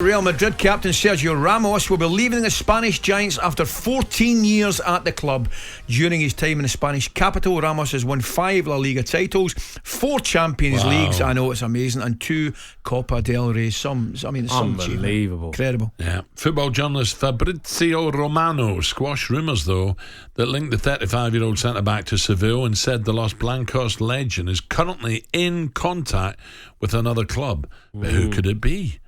Real Madrid captain Sergio Ramos will be leaving the Spanish Giants after 14 years at the club. During his time in the Spanish capital, Ramos has won 5 La Liga titles, 4 Champions Leagues, I know it's amazing, and 2 Copa del Rey. It's unbelievable, incredible. Yeah. Football journalist Fabrizio Romano squashed rumours, though, that linked the 35-year-old centre-back to Seville and said the Los Blancos legend is currently in contact with another club. But who could it be?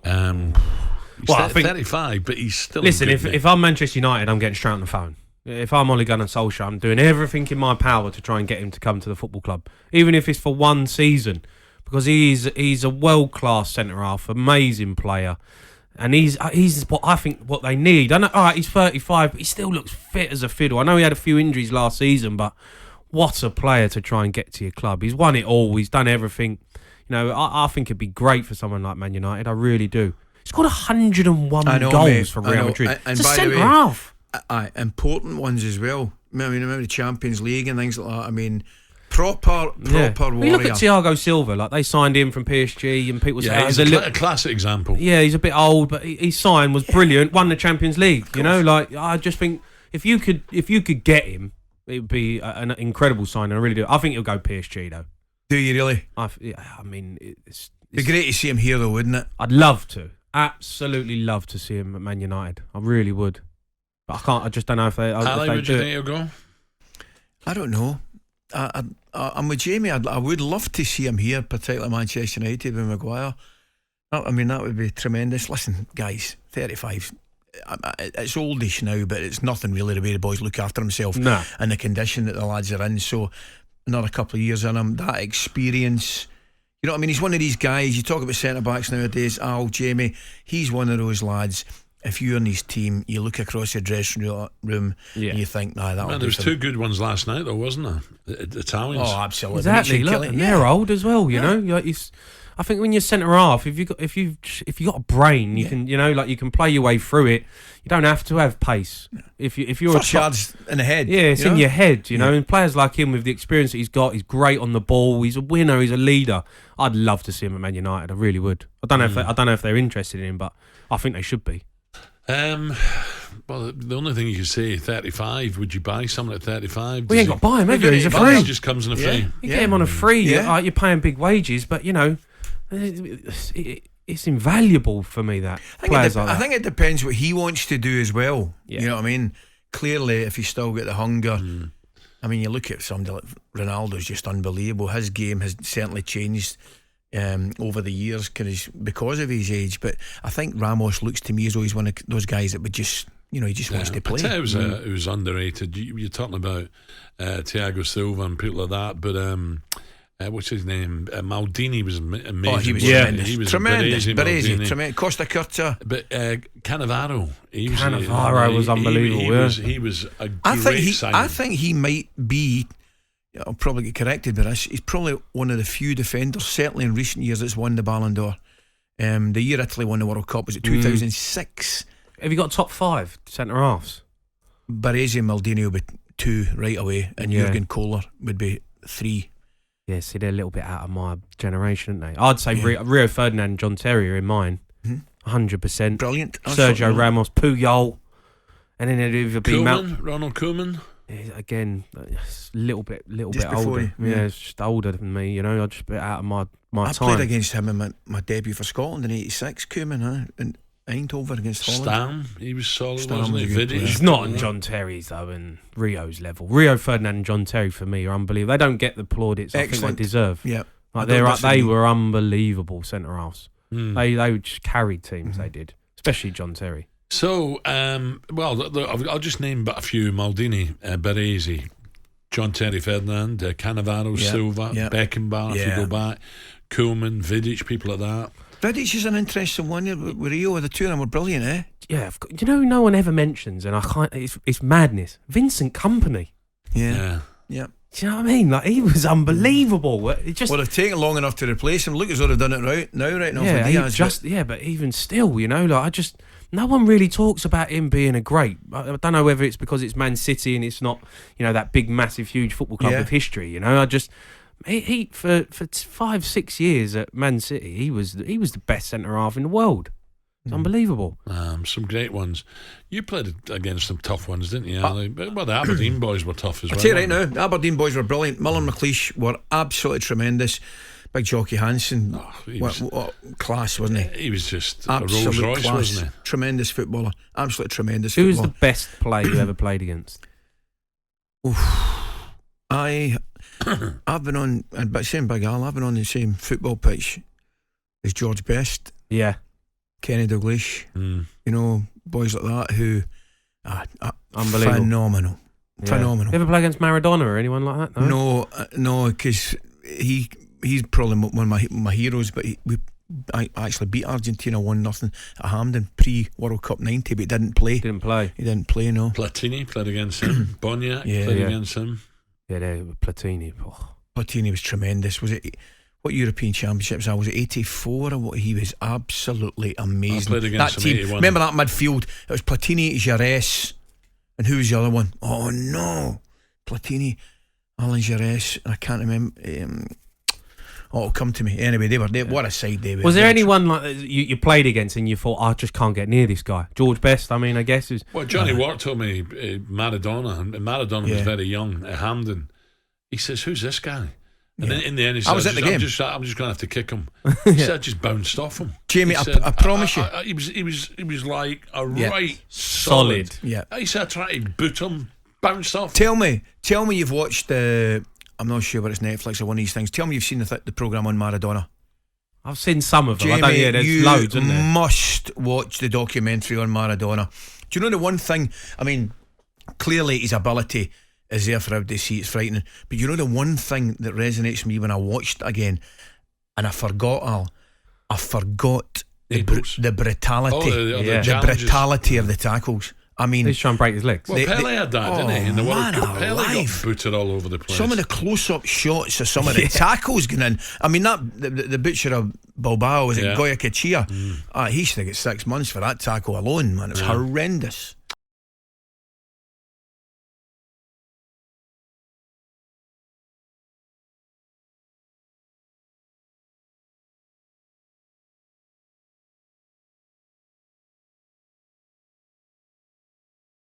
He's I think 35, but he's still. Listen, if I'm Manchester United, I'm getting straight on the phone. If I'm Ole Gunnar Solskjaer, I'm doing everything in my power to try and get him to come to the football club, even if it's for one season, because he's a world-class centre-half, amazing player, and he's what I think what they need. I know, all right, he's 35, but he still looks fit as a fiddle. I know he had a few injuries last season, but what a player to try and get to your club. He's won it all. He's done everything. You know, I think it'd be great for someone like Man United. I really do. He's got 101 goals for Real Madrid. And it's a by the way, centre-half. Important ones as well. I mean, remember the Champions League and things like that. I mean, proper warrior. You look at Thiago Silva, like they signed him from PSG, and people say he's a classic example. Yeah, he's a bit old, but his sign was brilliant. Won the Champions League. You know, like I just think if you could get him, it would be an incredible sign. I really do. I think he'll go PSG though. Do you really? I mean, it's be great to see him here though, wouldn't it? I'd love to. Absolutely love to see him at Man United. I really would. But I can't. I just don't know if they. Ali, would you think he'll go? I don't know. I'm with Jamie. I would love to see him here, particularly Manchester United with Maguire. I mean, that would be tremendous. Listen, guys, 35. It's oldish now, but it's nothing really the way the boys look after himself and the condition that the lads are in. So another couple of years in him, that experience. You know what I mean? He's one of these guys. You talk about centre-backs nowadays, Al, Jamie, he's one of those lads. If you're in his team, you look across the dressing room and you think, that'll do. There was 2 good ones last night though, wasn't there? Italians. Oh, absolutely. Exactly. Look, and they're old as well, you know. Like I think when you're centre half, if you got a brain, you can, you know, like you can play your way through it. You don't have to have pace. If you're first yard's in the head, it's in your head, you know. And players like him with the experience that he's got, he's great on the ball. He's a winner. He's a leader. I'd love to see him at Man United. I really would. I don't know if they're interested in him, but I think they should be. Well, the only thing you can say, 35. Would you buy someone at 35? We ain't got to buy him, have you? He's a free. He just comes in a free. You get him on a free. You're paying big wages, but you know, it's invaluable for me that I think it depends what he wants to do as well. You know what I mean? Clearly, if he's still got the hunger. I mean, you look at somebody like Ronaldo's just unbelievable. His game has certainly changed over the years because of his age. But I think Ramos looks to me as though he's one of those guys that would just, you know, he just wants to play. I tell you, it was underrated. You're talking about Thiago Silva and people like that, but what's his name? Maldini was amazing. Oh, he was tremendous. He was tremendous. Costa Curta. But Cannavaro. Cannavaro was unbelievable. He was a great signing. I think he might be, I'll probably get corrected by this, he's probably one of the few defenders, certainly in recent years, that's won the Ballon d'Or. The year Italy won the World Cup was it 2006. Have you got top 5 centre-halves? Baresi and Maldini will be 2 right away, and Jurgen Kohler would be 3. Yeah, see, they're a little bit out of my generation, aren't they? I'd say Rio Ferdinand and John Terry are in mine. 100%. Brilliant. Sergio Ramos, Puyol, and then it'd either be Ronald Koeman. Again, a little bit older. Yeah, it's just older than me, you know. I'm just a bit out of my I time. I played against him in my debut for Scotland in '86. Koeman, in Eindhoven against Holland. Stam, he was solid, wasn't he? He's not on John Terry's though, and Rio's level. Rio Ferdinand and John Terry for me are unbelievable. They don't get the plaudits I think they deserve. Yeah, like they were unbelievable centre halves. They just carried teams. They did, especially John Terry. So, I'll just name but a few: Maldini, Baresi, John Terry Ferdinand, Cannavaro, Silva, Beckenbauer. If you go back, Koeman, Vidic, people like that. Vidic is an interesting one with Rio. The two of them were brilliant, eh? Yeah, you know, no one ever mentions, and I can't. It's madness. Vincent Kompany. Yeah. Do you know what I mean? Like, he was unbelievable. They've taken long enough to replace him. Look as though they've done it right now. But even still, you know, like no one really talks about him being a great. I don't know whether it's because it's Man City and it's not, you know, that big, massive, huge football club with history. You know, he for 5-6 years at Man City, he was the best centre half in the world. It's unbelievable. Some great ones. You played against some tough ones, didn't you? Well, the Aberdeen boys were tough as well. I'll tell you right now, the Aberdeen boys were brilliant. Muller and McLeish were absolutely tremendous. Big Jockey Hansen, what class, wasn't he? He was just absolute a Rolls Royce, class. wasn't he? Tremendous footballer. Absolutely tremendous Who was footballer. the best player you ever played against? I've been on, but same Big Al, I've been on the same football pitch as George Best, Yeah. Kenny Dalglish, you know, boys like that who Unbelievable. phenomenal. Yeah. Phenomenal. You ever play against Maradona or anyone like that? No, because he's probably one of my heroes. But I actually beat Argentina 1-0 at Hampden pre-World Cup '90, but he didn't play. He didn't play. No. Platini played against him. Boniek played against him. Yeah, Platini. Oh. Platini was tremendous. Was it? What European Championships was it? 84 or what? He was absolutely amazing. I played against that him team. 81. Remember that midfield? It was Platini, Jerez, and who was the other one? Oh no, Platini, Alan Jerez, and I can't remember. It'll come to me. Anyway, they were what a side they were. Was there anyone like you played against and you thought, I just can't get near this guy? George Best, I mean, I guess is. Well, Johnny Watt told me Maradona, and Maradona was very young at Hampden. He says, "Who's this guy?" And then in the end, he said, I was at the game. I'm just going to have to kick him. He said, just bounced off him. Jamie, He said, I promise you. He was like a right solid. Yeah. He said, I tried to boot him, bounced off. Tell me you've watched the. I'm not sure whether it's Netflix or one of these things. Tell me you've seen the programme on Maradona. I've seen some of them. Jamie, I don't, there's you loads, isn't there? must watch the documentary on Maradona. Do you know the one thing? I mean, clearly his ability is there for everybody to see. It's frightening. But you know the one thing that resonates with me when I watched it again, and I forgot the brutality, the brutality of the tackles. I mean, He's trying to break his legs. Well, Pele had that, didn't he? In the World Cup, Pele alive. got booted all over the place. Some of the close-up shots of some of the tackles going in. I mean, that the butcher of Bilbao, was it Goya Kachia? He should have got 6 months for that tackle alone, man. It was horrendous.